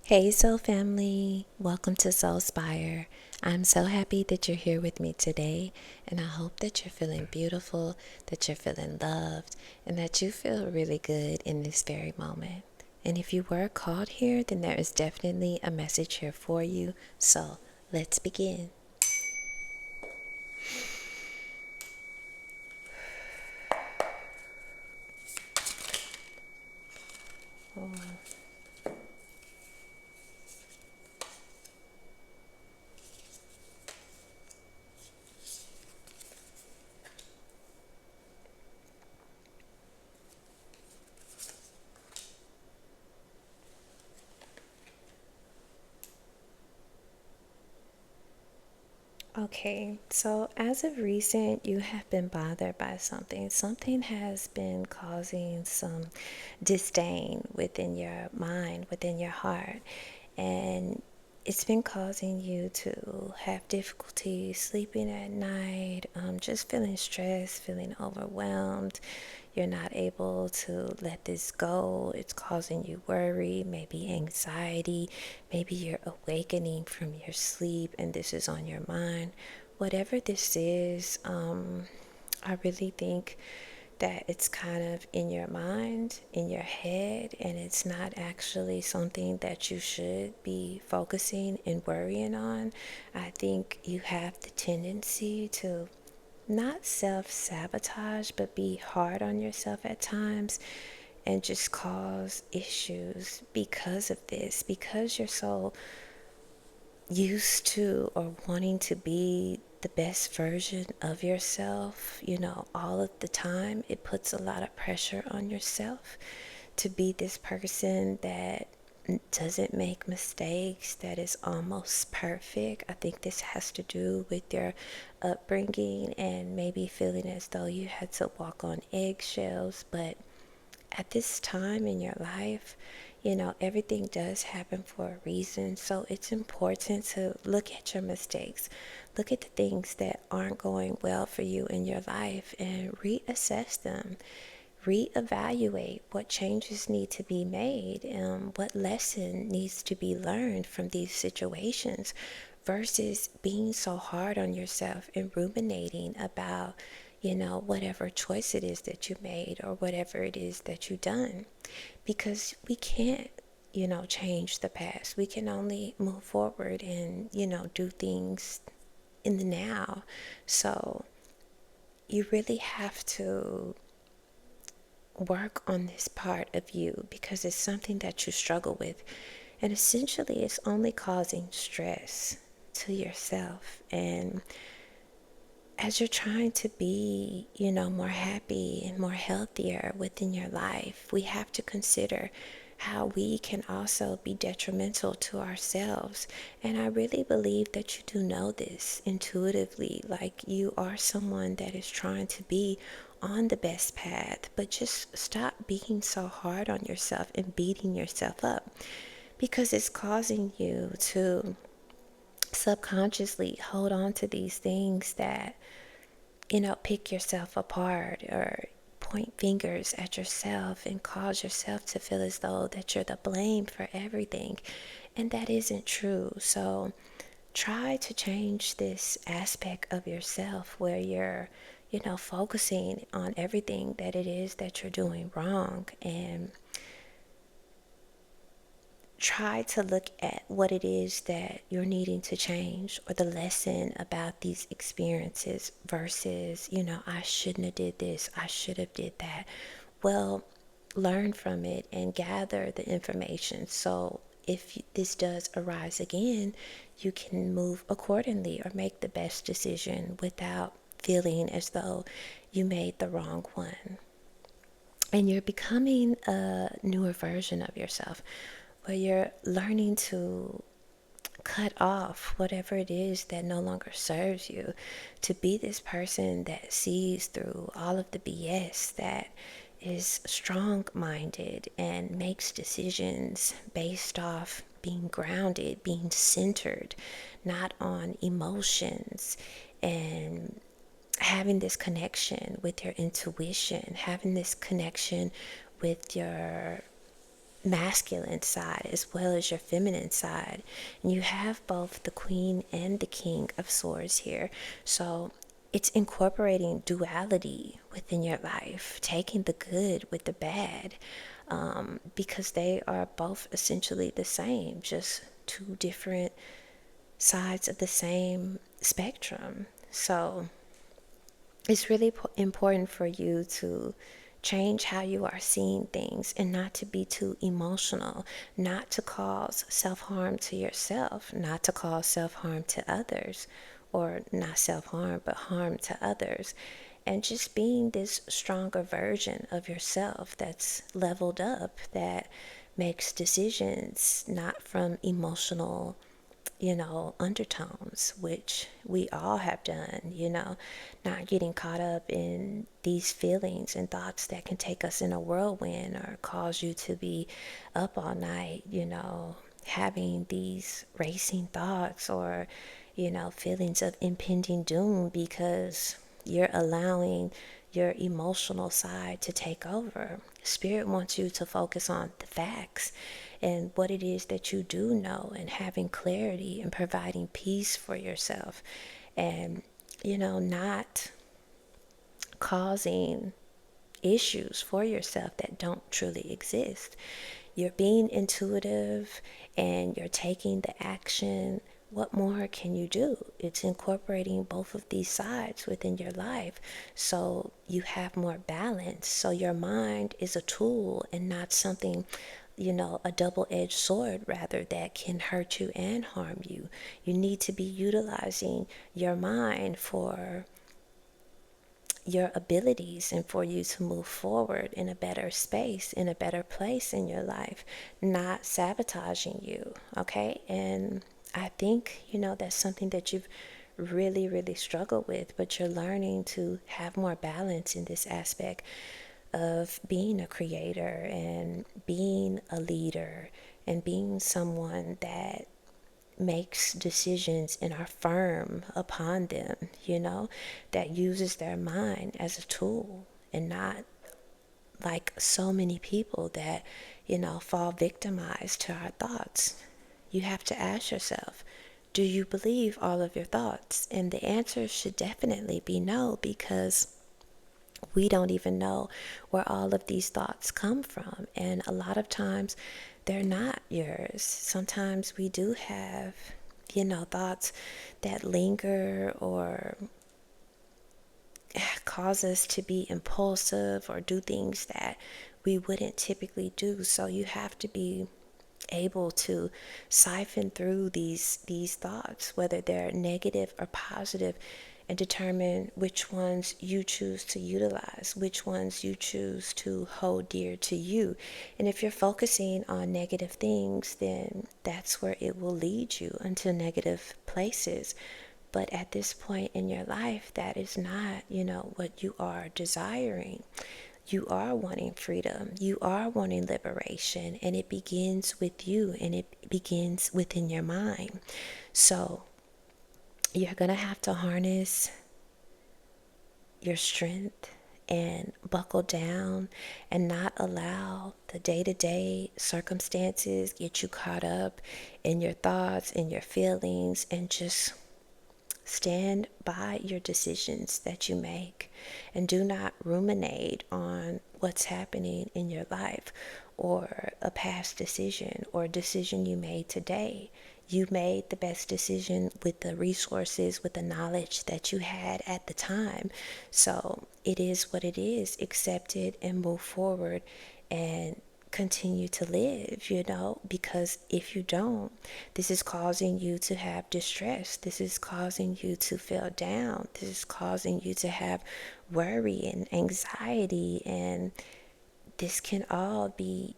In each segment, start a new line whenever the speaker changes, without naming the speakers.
Hey, Soul Family. Welcome to Soulspire. I'm so happy that you're here with me today, and I hope that you're feeling beautiful, that you're feeling loved, and that you feel really good in this very moment. And if you were called here, then there is definitely a message here for you. So let's begin. Okay, so as of recent, you have been bothered by something. Something has been causing some disdain within your mind, within your heart, and it's been causing you to have difficulty sleeping at night, just feeling stressed, feeling overwhelmed. You're not able to let this go. It's causing you worry, maybe anxiety. Maybe you're awakening from your sleep and this is on your mind. Whatever this is, I really think that it's kind of in your mind, in your head, and it's not actually something that you should be focusing and worrying on. I think you have the tendency to not self sabotage, but be hard on yourself at times and just cause issues because of this, because you're so used to or wanting to be the best version of yourself, all of the time. It puts a lot of pressure on yourself to be this person that doesn't make mistakes, that is almost perfect. I think this has to do with your upbringing and maybe feeling as though you had to walk on eggshells. But at this time in your life, everything does happen for a reason. So it's important to look at your mistakes, look at the things that aren't going well for you in your life, and reassess them. Reevaluate what changes need to be made and what lesson needs to be learned from these situations versus being so hard on yourself and ruminating about, whatever choice it is that you made or whatever it is that you've done. Because we can't, change the past. We can only move forward and, do things in the now. So you really have to work on this part of you because it's something that you struggle with. And essentially, it's only causing stress to yourself. And as you're trying to be, more happy and more healthier within your life, we have to consider how we can also be detrimental to ourselves. And I really believe that you do know this intuitively, like you are someone that is trying to be on the best path, but just stop being so hard on yourself and beating yourself up because it's causing you to subconsciously hold on to these things that pick yourself apart or point fingers at yourself and cause yourself to feel as though that you're the blame for everything. And that isn't true. So try to change this aspect of yourself where you're, focusing on everything that it is that you're doing wrong, and try to look at what it is that you're needing to change or the lesson about these experiences versus, I shouldn't have did this, I should have did that. Well, learn from it and gather the information. So if this does arise again, you can move accordingly or make the best decision without feeling as though you made the wrong one. And you're becoming a newer version of yourself where you're learning to cut off whatever it is that no longer serves you, to be this person that sees through all of the BS, that is strong minded and makes decisions based off being grounded, being centered, not on emotions, and having this connection with your intuition, having this connection with your masculine side as well as your feminine side. And you have both the Queen and the King of Swords here. So it's incorporating duality within your life, taking the good with the bad, because they are both essentially the same, just two different sides of the same spectrum. So it's really important for you to change how you are seeing things and not to be too emotional, not to cause self-harm to yourself, not to cause self-harm to others, or not self-harm, but harm to others. And just being this stronger version of yourself that's leveled up, that makes decisions not from emotional undertones, which we all have done, not getting caught up in these feelings and thoughts that can take us in a whirlwind or cause you to be up all night, having these racing thoughts or, feelings of impending doom because you're allowing your emotional side to take over. Spirit wants you to focus on the facts and what it is that you do know, and having clarity and providing peace for yourself, and not causing issues for yourself that don't truly exist. You're being intuitive and you're taking the action. What more can you do? It's incorporating both of these sides within your life so you have more balance. So your mind is a tool and not something, a double-edged sword rather, that can hurt you and harm you. You need to be utilizing your mind for your abilities and for you to move forward in a better space, in a better place in your life, not sabotaging you. Okay. And I think, that's something that you've really, really struggled with, but you're learning to have more balance in this aspect of being a creator and being a leader and being someone that makes decisions and are firm upon them, that uses their mind as a tool and not like so many people that, fall victimized to our thoughts. You have to ask yourself, do you believe all of your thoughts? And the answer should definitely be no, because we don't even know where all of these thoughts come from. And a lot of times they're not yours. Sometimes we do have, thoughts that linger or cause us to be impulsive or do things that we wouldn't typically do. So you have to be able to siphon through these thoughts, whether they're negative or positive, and determine which ones you choose to utilize, which ones you choose to hold dear to you. And if you're focusing on negative things, then that's where it will lead you into negative places. But at this point in your life, that is not, what you are desiring. You are wanting freedom. You are wanting liberation. And it begins with you, and it begins within your mind. So you're going to have to harness your strength and buckle down and not allow the day-to-day circumstances get you caught up in your thoughts and your feelings, and just stand by your decisions that you make, and do not ruminate on what's happening in your life or a past decision or a decision you made today. You made the best decision with the resources, with the knowledge that you had at the time. So it is what it is. Accept it and move forward and continue to live, because if you don't, this is causing you to have distress. This is causing you to feel down. This is causing you to have worry and anxiety, and this can all be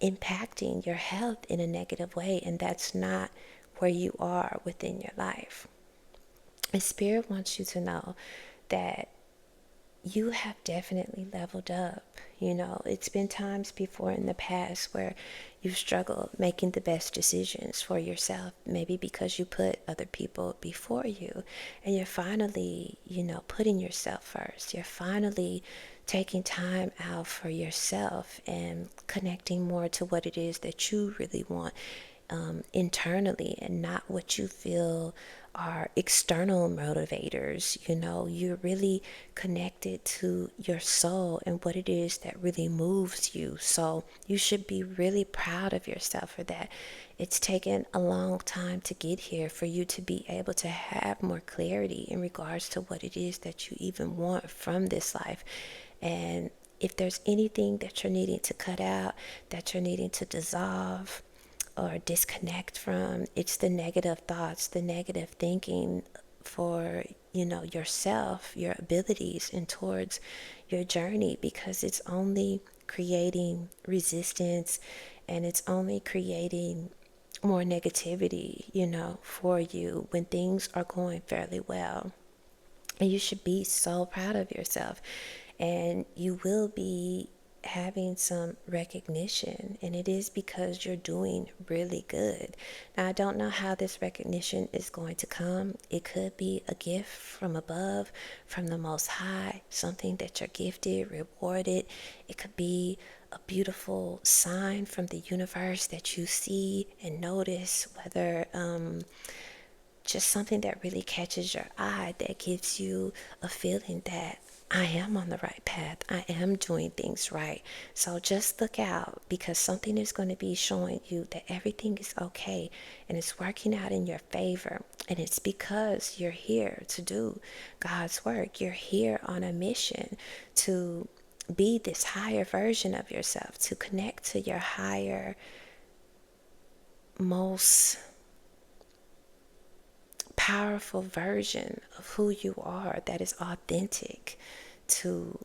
impacting your health in a negative way, and that's not where you are within your life. And Spirit wants you to know that you have definitely leveled up. It's been times before in the past where you've struggled making the best decisions for yourself, maybe because you put other people before you, and you're finally, putting yourself first. You're finally taking time out for yourself and connecting more to what it is that you really want internally, and not what you feel are external motivators. You're really connected to your soul and what it is that really moves you. So you should be really proud of yourself for that. It's taken a long time to get here for you to be able to have more clarity in regards to what it is that you even want from this life. And if there's anything that you're needing to cut out, that you're needing to dissolve or disconnect from, it's the negative thoughts, the negative thinking for, yourself, your abilities, and towards your journey, because it's only creating resistance, and it's only creating more negativity, for you when things are going fairly well. And you should be so proud of yourself. And you will be having some recognition, and it is because you're doing really good. Now, I don't know how this recognition is going to come. It could be a gift from above, from the Most High, something that you're gifted, rewarded. It could be a beautiful sign from the universe that you see and notice, whether just something that really catches your eye, that gives you a feeling that I am on the right path. I am doing things right. So just look out, because something is going to be showing you that everything is okay and it's working out in your favor. And it's because you're here to do God's work. You're here on a mission to be this higher version of yourself, to connect to your higher, most powerful version of who you are, that is authentic to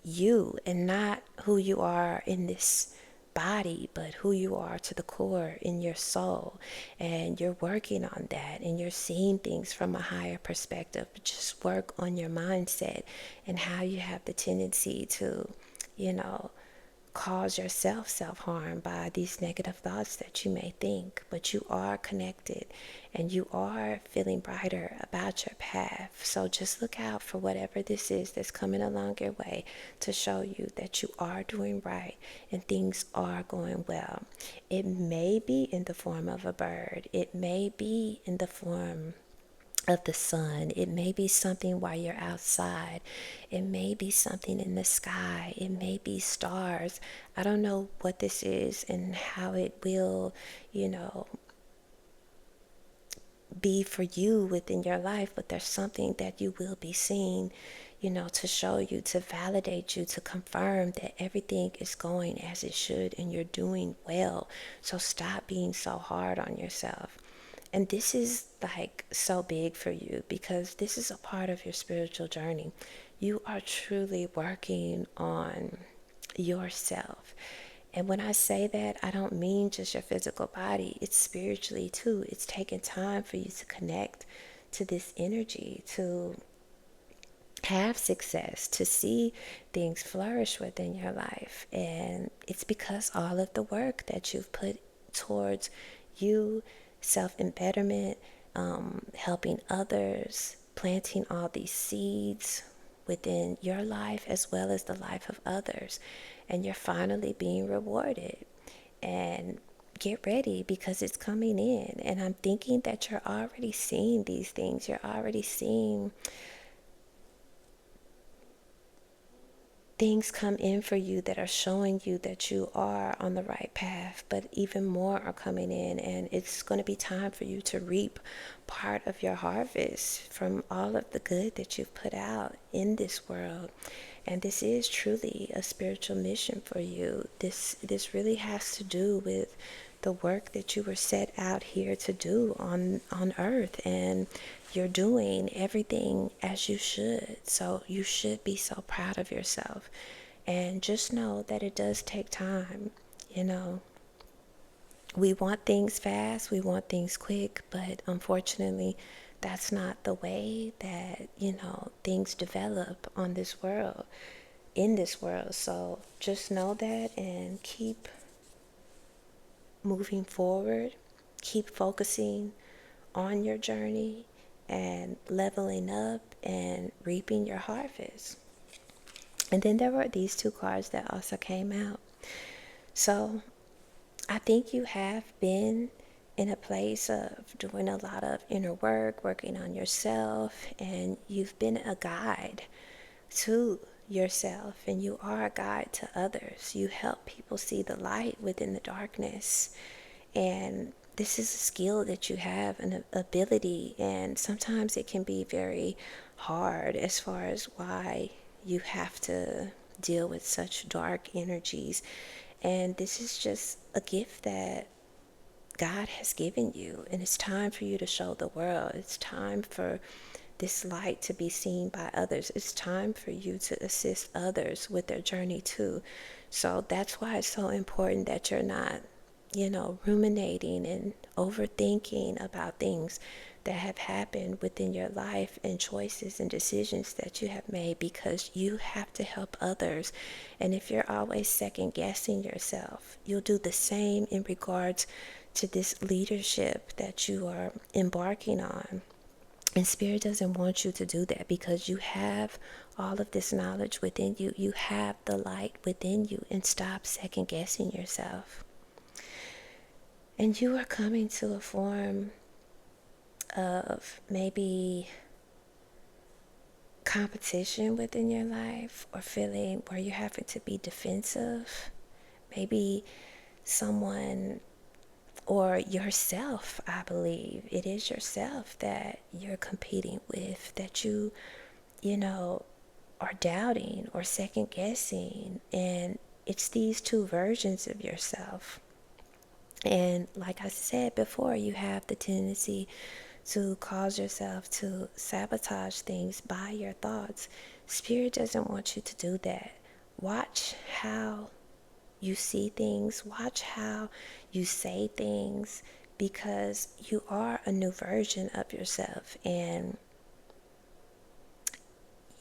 you, and not who you are in this body, but who you are to the core in your soul. And you're working on that, and you're seeing things from a higher perspective. Just work on your mindset and how you have the tendency to, you know, cause yourself self-harm by these negative thoughts that you may think. But you are connected, and you are feeling brighter about your path. So just look out for whatever this is that's coming along your way, to show you that you are doing right and things are going well. It may be in the form of a bird, it may be in the form of the sun. It may be something while you're outside. It may be something in the sky. It may be stars. I don't know what this is and how it will, you know, be for you within your life, but there's something that you will be seeing, to show you, to validate you, to confirm that everything is going as it should and you're doing well. So stop being so hard on yourself. And this is like so big for you, because this is a part of your spiritual journey. You are truly working on yourself. And when I say that, I don't mean just your physical body, it's spiritually too. It's taking time for you to connect to this energy, to have success, to see things flourish within your life. And it's because all of the work that you've put towards you, self-embetterment, helping others, planting all these seeds within your life as well as the life of others. And you're finally being rewarded. And get ready, because it's coming in. And I'm thinking that you're already seeing these things. You're already seeing things come in for you that are showing you that you are on the right path, but even more are coming in, and it's going to be time for you to reap part of your harvest from all of the good that you've put out in this world. And this is truly a spiritual mission for you. This really has to do with the work that you were set out here to do on earth, and you're doing everything as you should. So you should be so proud of yourself, and just know that it does take time. you know we want things fast, we want things quick, but unfortunately that's not the way that, things develop on this world, in this world. So just know that and keep moving forward, keep focusing on your journey and leveling up and reaping your harvest. And then there were these two cards that also came out. So I think you have been in a place of doing a lot of inner work, working on yourself, and you've been a guide to yourself, and you are a guide to others. You help people see the light within the darkness. And this is a skill that you have, an ability, and sometimes it can be very hard as far as why you have to deal with such dark energies. And this is just a gift that God has given you, and it's time for you to show the world. It's time for this light to be seen by others. It's time for you to assist others with their journey too. So that's why it's so important that you're not, ruminating and overthinking about things that have happened within your life and choices and decisions that you have made, because you have to help others. And if you're always second guessing yourself, you'll do the same in regards to this leadership that you are embarking on. And Spirit doesn't want you to do that, because you have all of this knowledge within you. You have the light within you, and stop second guessing yourself. And you are coming to a form of maybe competition within your life, or feeling where you're having to be defensive. Maybe someone or yourself, I believe it is yourself that you're competing with, that you know, are doubting or second guessing. And it's these two versions of yourself. And like I said before, you have the tendency to cause yourself to sabotage things by your thoughts. Spirit doesn't want you to do that. Watch how you see things, watch how you say things, because you are a new version of yourself, and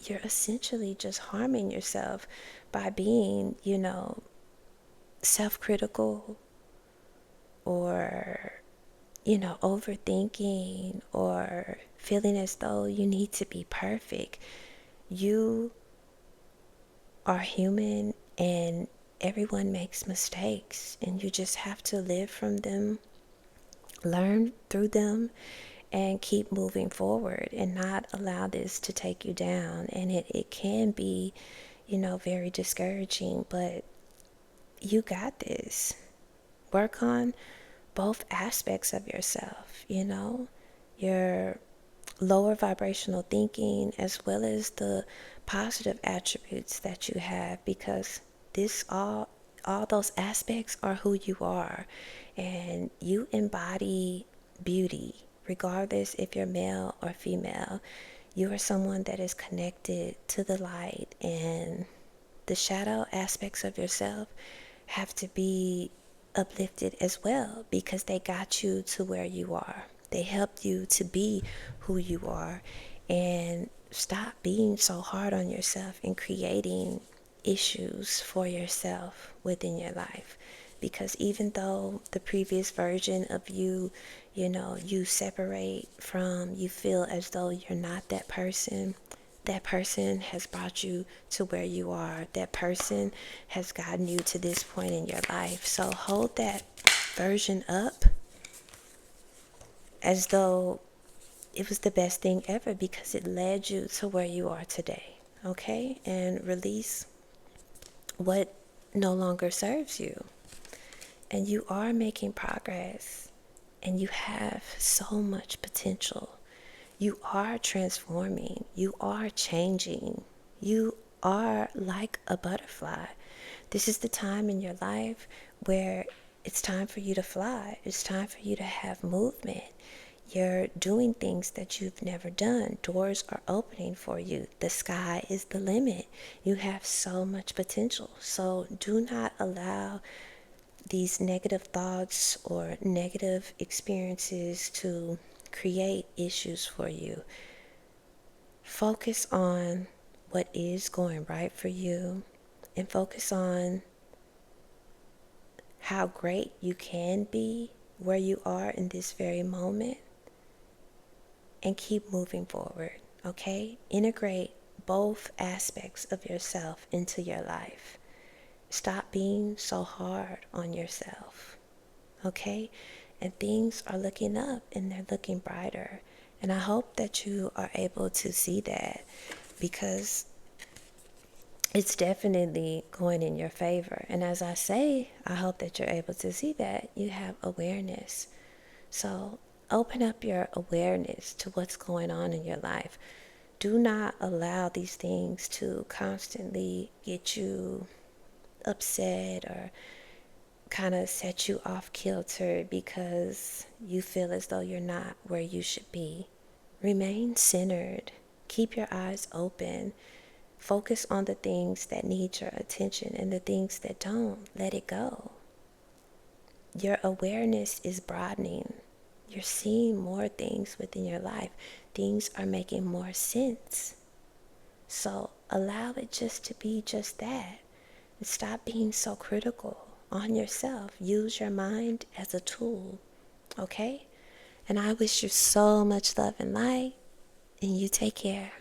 you're essentially just harming yourself by being, self-critical, or overthinking, or feeling as though you need to be perfect. You are human, and everyone makes mistakes, and you just have to live from them, learn through them, and keep moving forward, and not allow this to take you down. And it can be, very discouraging, but you got this. Work on both aspects of yourself, your lower vibrational thinking, as well as the positive attributes that you have, because this all those aspects are who you are, and you embody beauty regardless if you're male or female. You are someone that is connected to the light, and the shadow aspects of yourself have to be uplifted as well, because they got you to where you are. They helped you to be who you are. And stop being so hard on yourself and creating issues for yourself within your life. Because even though the previous version of you, you separate from, you feel as though you're not that person, that person has brought you to where you are. That person has gotten you to this point in your life. So hold that version up as though it was the best thing ever, because it led you to where you are today. Okay? And release what no longer serves you. And you are making progress, and you have so much potential. You are transforming. You are changing. You are like a butterfly. This is the time in your life where it's time for you to fly. It's time for you to have movement. You're doing things that you've never done. Doors are opening for you. The sky is the limit. You have so much potential. So do not allow these negative thoughts or negative experiences to create issues for you. Focus on what is going right for you and focus on how great you can be where you are in this very moment and keep moving forward, okay? Integrate both aspects of yourself into your life. Stop being so hard on yourself, okay? And things are looking up and they're looking brighter. And I hope that you are able to see that because it's definitely going in your favor. And as I say, I hope that you're able to see that you have awareness. So open up your awareness to what's going on in your life. Do not allow these things to constantly get you upset or kind of set you off kilter because you feel as though you're not where you should be. Remain centered. Keep your eyes open. Focus on the things that need your attention and the things that don't, let it go. Your awareness is broadening. You're seeing more things within your life. Things are making more sense. So allow it just to be just that. And stop being so critical on yourself. Use your mind as a tool, okay? And I wish you so much love and light, and you take care.